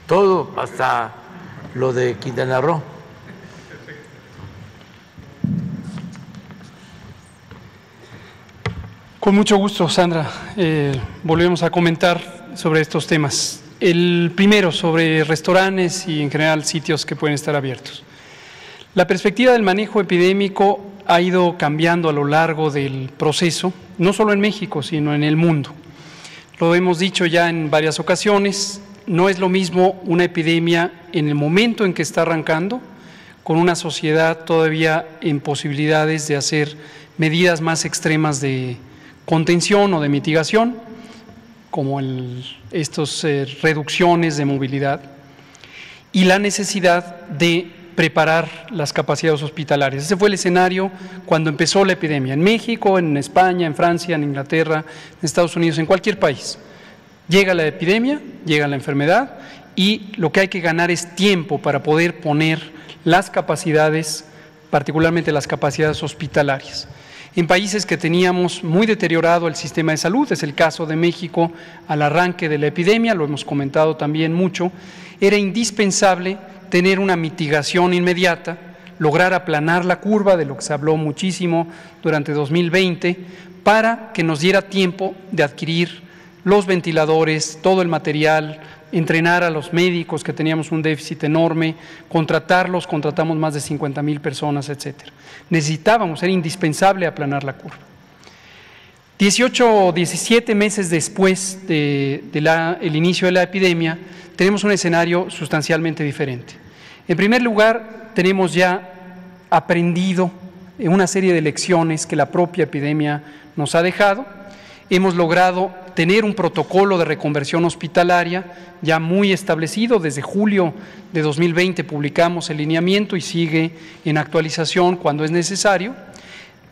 todo, hasta lo de Quintana Roo. Con mucho gusto, Sandra. Volvemos a comentar sobre estos temas. El primero, sobre restaurantes y en general sitios que pueden estar abiertos. La perspectiva del manejo epidémico ha ido cambiando a lo largo del proceso, no solo en México, sino en el mundo. Lo hemos dicho ya en varias ocasiones, no es lo mismo una epidemia en el momento en que está arrancando, con una sociedad todavía en posibilidades de hacer medidas más extremas de contención o de mitigación, como estas reducciones de movilidad, y la necesidad de preparar las capacidades hospitalarias. Ese fue el escenario cuando empezó la epidemia, en México, en España, en Francia, en Inglaterra, en Estados Unidos, en cualquier país. Llega la epidemia, llega la enfermedad y lo que hay que ganar es tiempo para poder poner las capacidades, particularmente las capacidades hospitalarias. En países que teníamos muy deteriorado el sistema de salud, es el caso de México al arranque de la epidemia, lo hemos comentado también mucho, era indispensable tener una mitigación inmediata, lograr aplanar la curva, de lo que se habló muchísimo durante 2020, para que nos diera tiempo de adquirir los ventiladores, todo el material, entrenar a los médicos, que teníamos un déficit enorme, contratamos más de 50,000 personas, etcétera. Necesitábamos, era indispensable aplanar la curva. 18 o 17 meses después del inicio de la epidemia, tenemos un escenario sustancialmente diferente. En primer lugar, tenemos ya aprendido una serie de lecciones que la propia epidemia nos ha dejado. Hemos logrado tener un protocolo de reconversión hospitalaria ya muy establecido. Desde julio de 2020 publicamos el lineamiento y sigue en actualización cuando es necesario.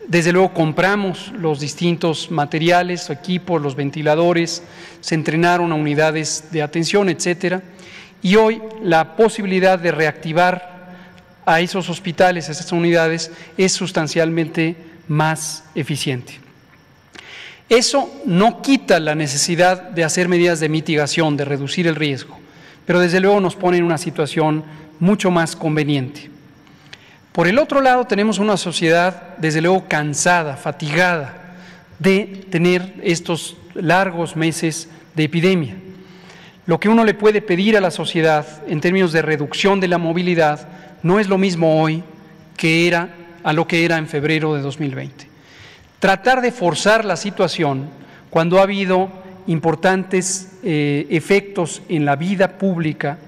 Desde luego compramos los distintos materiales, equipos, los ventiladores, se entrenaron a unidades de atención, etcétera. Y hoy la posibilidad de reactivar a esos hospitales, a esas unidades, es sustancialmente más eficiente. Eso no quita la necesidad de hacer medidas de mitigación, de reducir el riesgo, pero desde luego nos pone en una situación mucho más conveniente. Por el otro lado, tenemos una sociedad desde luego cansada, fatigada de tener estos largos meses de epidemia. Lo que uno le puede pedir a la sociedad en términos de reducción de la movilidad no es lo mismo hoy a lo que era en febrero de 2020. Tratar de forzar la situación cuando ha habido importantes efectos en la vida pública,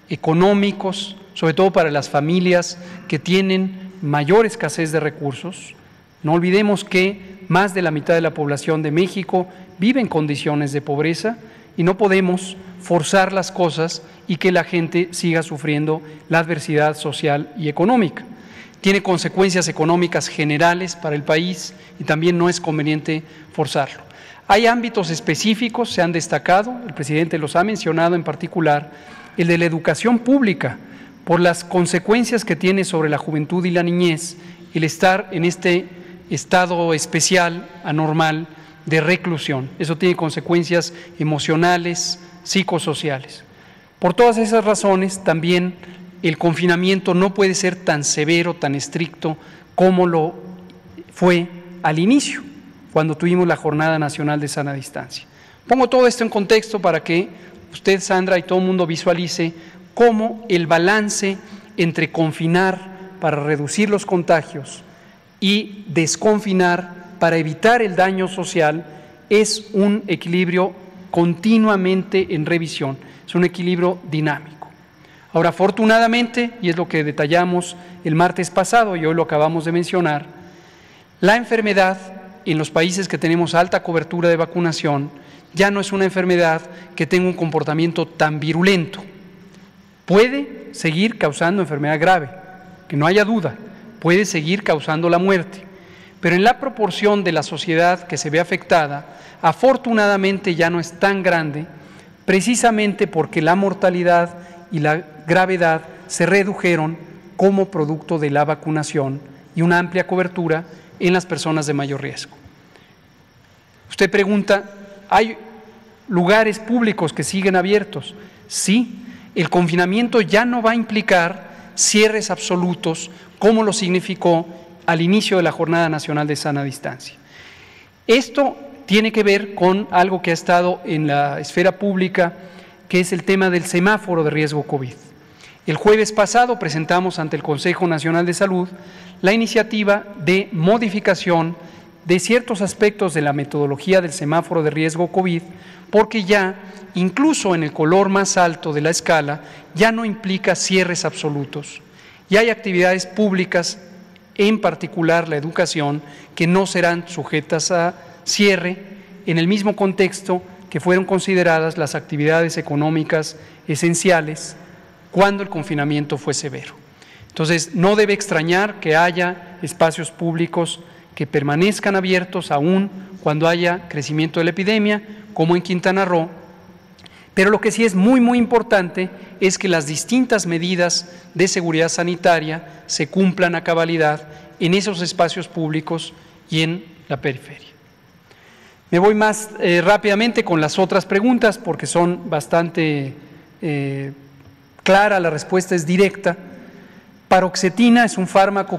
económicos, sobre todo para las familias que tienen mayor escasez de recursos. No olvidemos que más de la mitad de la población de México vive en condiciones de pobreza y no podemos forzar las cosas y que la gente siga sufriendo la adversidad social y económica. Tiene consecuencias económicas generales para el país y también no es conveniente forzarlo. Hay ámbitos específicos, se han destacado, el presidente los ha mencionado en particular, el de la educación pública, por las consecuencias que tiene sobre la juventud y la niñez, el estar en este estado especial, anormal, de reclusión. Eso tiene consecuencias emocionales, psicosociales. Por todas esas razones, también el confinamiento no puede ser tan severo, tan estricto como lo fue al inicio, cuando tuvimos la Jornada Nacional de Sana Distancia. Pongo todo esto en contexto para que usted, Sandra, y todo el mundo visualice cómo el balance entre confinar para reducir los contagios y desconfinar para evitar el daño social es un equilibrio continuamente en revisión, es un equilibrio dinámico. Ahora, afortunadamente, y es lo que detallamos el martes pasado y hoy lo acabamos de mencionar, la enfermedad en los países que tenemos alta cobertura de vacunación ya no es una enfermedad que tenga un comportamiento tan virulento. Puede seguir causando enfermedad grave, que no haya duda, puede seguir causando la muerte, pero en la proporción de la sociedad que se ve afectada, afortunadamente ya no es tan grande, precisamente porque la mortalidad y la gravedad se redujeron como producto de la vacunación y una amplia cobertura en las personas de mayor riesgo. Usted pregunta, ¿hay lugares públicos que siguen abiertos? Sí, el confinamiento ya no va a implicar cierres absolutos como lo significó al inicio de la Jornada Nacional de Sana Distancia. Esto tiene que ver con algo que ha estado en la esfera pública, que es el tema del semáforo de riesgo COVID. El jueves pasado presentamos ante el Consejo Nacional de Salud la iniciativa de modificación de ciertos aspectos de la metodología del semáforo de riesgo COVID, porque ya, incluso en el color más alto de la escala, ya no implica cierres absolutos. Y hay actividades públicas, en particular la educación, que no serán sujetas a cierre en el mismo contexto que fueron consideradas las actividades económicas esenciales cuando el confinamiento fue severo. Entonces, no debe extrañar que haya espacios públicos que permanezcan abiertos aún cuando haya crecimiento de la epidemia, como en Quintana Roo, pero lo que sí es muy, muy importante es que las distintas medidas de seguridad sanitaria se cumplan a cabalidad en esos espacios públicos y en la periferia. Me voy más rápidamente con las otras preguntas porque son bastante clara, la respuesta es directa. Paroxetina es un fármaco